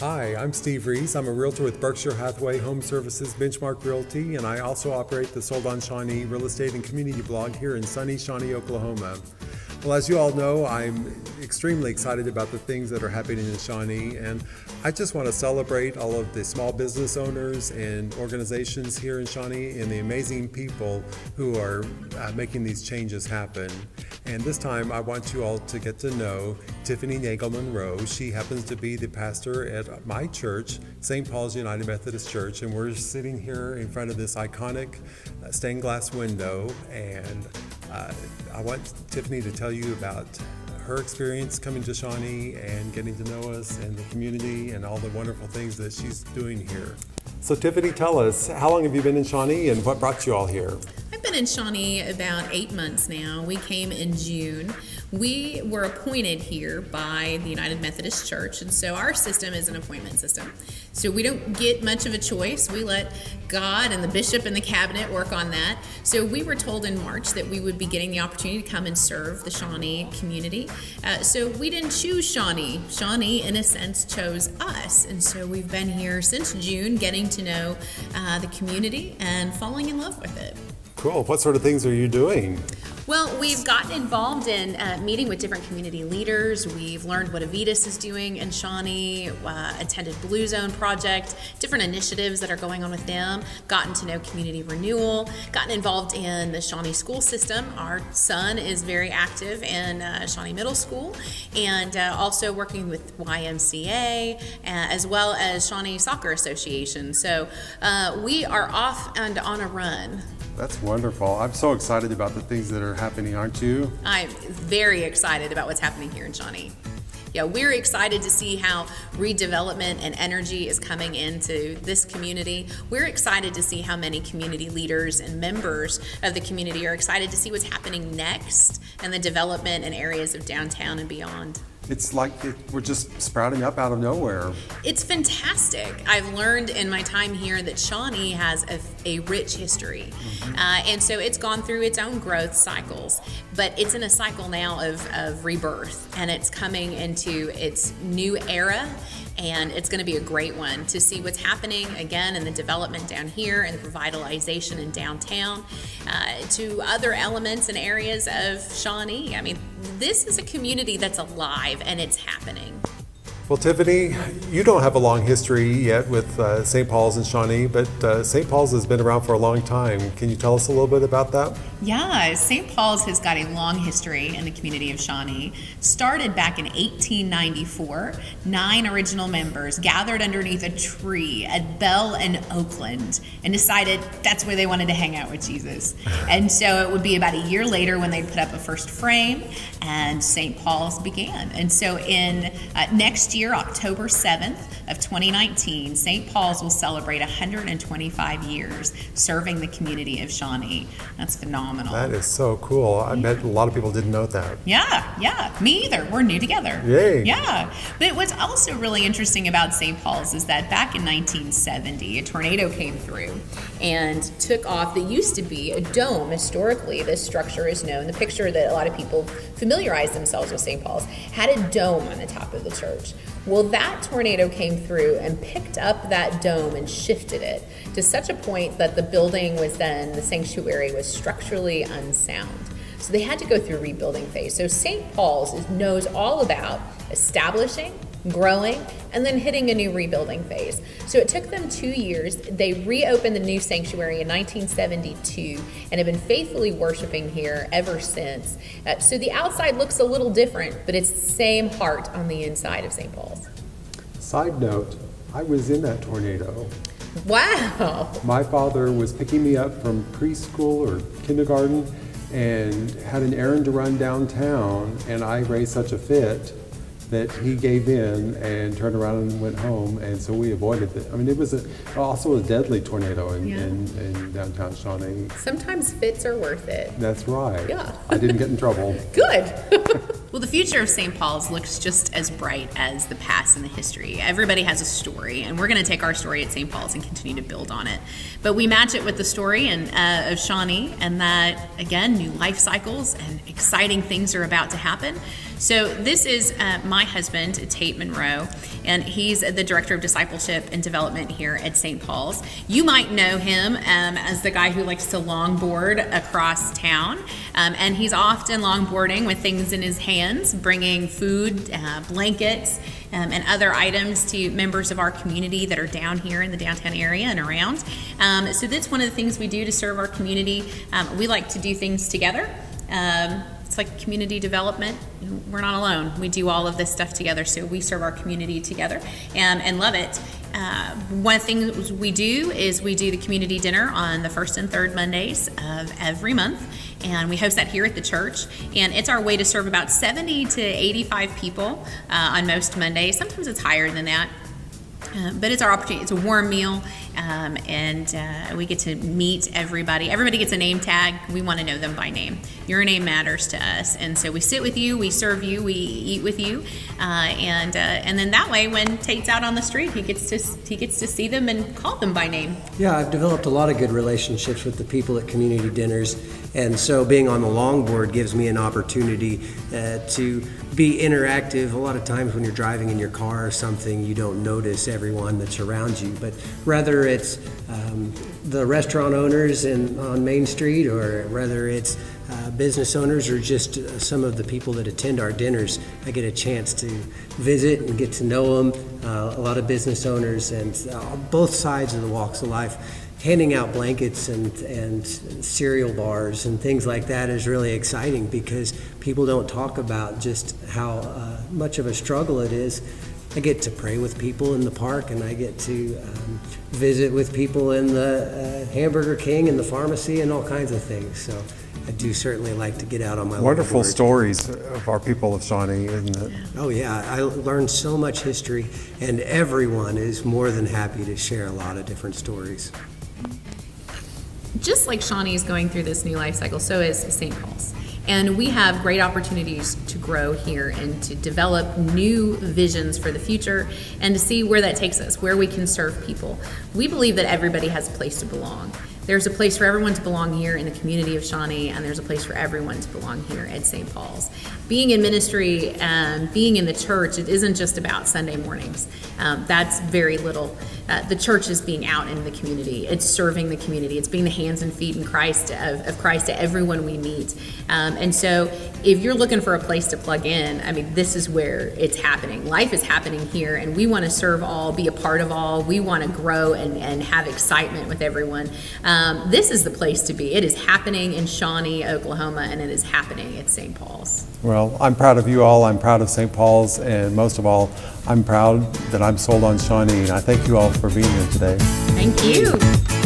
Hi, I'm Steve Rees. I'm a realtor with Berkshire Hathaway Home Services Benchmark Realty, and I also operate the Sold on Shawnee real estate and community blog here in sunny Shawnee, Oklahoma. Well, as you all know, I'm extremely excited about the things that are happening in Shawnee, and I just want to celebrate all of the small business owners and organizations here in Shawnee and the amazing people who are making these changes happen. And this time I want you all to get to know Tiffany Nagel Monroe. She happens to be the pastor at my church, St. Paul's United Methodist Church, and we're sitting here in front of this iconic stained glass window, and I want Tiffany to tell you about her experience coming to Shawnee and getting to know us and the community and all the wonderful things that she's doing here. So Tiffany, tell us, how long have you been in Shawnee and what brought you all here? I've been in Shawnee about 8 months now. We came in June. We were appointed here by the United Methodist Church, and so our system is an appointment system. So we don't get much of a choice. We let God and the bishop and the cabinet work on that. So we were told in March that we would be getting the opportunity to come and serve the Shawnee community. So we didn't choose Shawnee. Shawnee, in a sense, chose us. And so we've been here since June, getting to know the community and falling in love with it. Cool. What sort of things are you doing? Well, we've gotten involved in meeting with different community leaders. We've learned what Avitas is doing in Shawnee, attended Blue Zone Project, different initiatives that are going on with them, gotten to know community renewal, gotten involved in the Shawnee school system. Our son is very active in Shawnee Middle School, and also working with YMCA, as well as Shawnee Soccer Association. So we are off and on a run. That's wonderful. I'm so excited about the things that are happening, aren't you? I'm very excited about what's happening here in Shawnee. Yeah, we're excited to see how redevelopment and energy is coming into this community. We're excited to see how many community leaders and members of the community are excited to see what's happening next and the development in areas of downtown and beyond. It's like we're just sprouting up out of nowhere. It's fantastic. I've learned in my time here that Shawnee has a rich history. And so it's gone through its own growth cycles, but it's in a cycle now of rebirth, and it's coming into its new era. And it's going to be a great one to see what's happening again in the development down here and the revitalization in downtown, to other elements and areas of Shawnee. I mean, this is a community that's alive and it's happening. Well, Tiffany, you don't have a long history yet with St. Paul's and Shawnee, but St. Paul's has been around for a long time. Can you tell us a little bit about that? Yeah, St. Paul's has got a long history in the community of Shawnee. Started back in 1894, 9 original members gathered underneath a tree at Bell and Oakland and decided that's where they wanted to hang out with Jesus. And so it would be about a year later when they put up a first frame and St. Paul's began. And so in next year, October 7th of 2019, St. Paul's will celebrate 125 years serving the community of Shawnee. That's phenomenal. That is so cool. I bet a lot of people didn't know that. Yeah, me either. We're new together. Yay. Yeah, but what's also really interesting about St. Paul's is that back in 1970, a tornado came through and took off. There used to be a dome. Historically, this structure is known. The picture that a lot of people familiarize themselves with St. Paul's had a dome on the top of the church. Well, that tornado came through and picked up that dome and shifted it to such a point that the building was then, the sanctuary was structurally unsound. So they had to go through a rebuilding phase. So St. Paul's knows all about establishing, growing, and then hitting a new rebuilding phase. So it took them 2 years. They reopened the new sanctuary in 1972 and have been faithfully worshiping here ever since. So the outside looks a little different, but it's the same heart on the inside of St. Paul's. Side note, I was in that tornado. Wow. My father was picking me up from preschool or kindergarten and had an errand to run downtown, and I raised such a fit that he gave in and turned around and went home, and so we avoided it. I mean, it was also a deadly tornado in downtown Shawnee. Sometimes fits are worth it. That's right. Yeah. I didn't get in trouble. Good. Well, the future of St. Paul's looks just as bright as the past and the history. Everybody has a story, and we're going to take our story at St. Paul's and continue to build on it. But we match it with the story of Shawnee, and that, again, new life cycles and exciting things are about to happen. So this is my my husband, Tate Monroe, and he's the Director of Discipleship and Development here at St. Paul's. You might know him as the guy who likes to longboard across town, and he's often longboarding with things in his hands, bringing food, blankets, and other items to members of our community that are down here in the downtown area and around. So that's one of the things we do to serve our community. We like to do things together. It's like community development. We're not alone. We do all of this stuff together, so we serve our community together and love it. One thing that we do is we do the community dinner on the first and third Mondays of every month, and we host that here at the church. And it's our way to serve about 70 to 85 people on most Mondays. Sometimes it's higher than that. But it's our opportunity. It's a warm meal, and we get to meet everybody. Everybody gets a name tag. We want to know them by name. Your name matters to us, and so we sit with you, we serve you, we eat with you, and then that way, when Tate's out on the street, he gets to see them and call them by name. Yeah, I've developed a lot of good relationships with the people at community dinners, and so being on the longboard gives me an opportunity to be interactive. A lot of times when you're driving in your car or something, you don't notice everyone that's around you, but whether it's the restaurant owners on Main Street, or whether it's business owners, or just some of the people that attend our dinners, I get a chance to visit and get to know them. A lot of business owners and both sides of the walks of life. Handing out blankets and cereal bars and things like that is really exciting, because people don't talk about just how much of a struggle it is. I get to pray with people in the park, and I get to visit with people in the Hamburger King and the pharmacy and all kinds of things. So I do certainly like to get out on my Wonderful longboard. stories of our people of Shawnee, isn't it? Oh yeah, I learned so much history, and everyone is more than happy to share a lot of different stories. Just like Shawnee is going through this new life cycle, so is St. Paul's. And we have great opportunities to grow here and to develop new visions for the future and to see where that takes us, where we can serve people. We believe that everybody has a place to belong. There's a place for everyone to belong here in the community of Shawnee, and there's a place for everyone to belong here at St. Paul's. Being in ministry and being in the church, it isn't just about Sunday mornings. That's very little. The church is being out in the community. It's serving the community. It's being the hands and feet in Christ of Christ to everyone we meet. And so if you're looking for a place to plug in, I mean, this is where it's happening. Life is happening here, and we want to serve all, be a part of all. We want to grow and have excitement with everyone. This is the place to be. It is happening in Shawnee, Oklahoma, and it is happening at St. Paul's. Well, I'm proud of you all. I'm proud of St. Paul's, and most of all, I'm proud that I'm sold on Shawnee, and I thank you all for being here today. Thank you.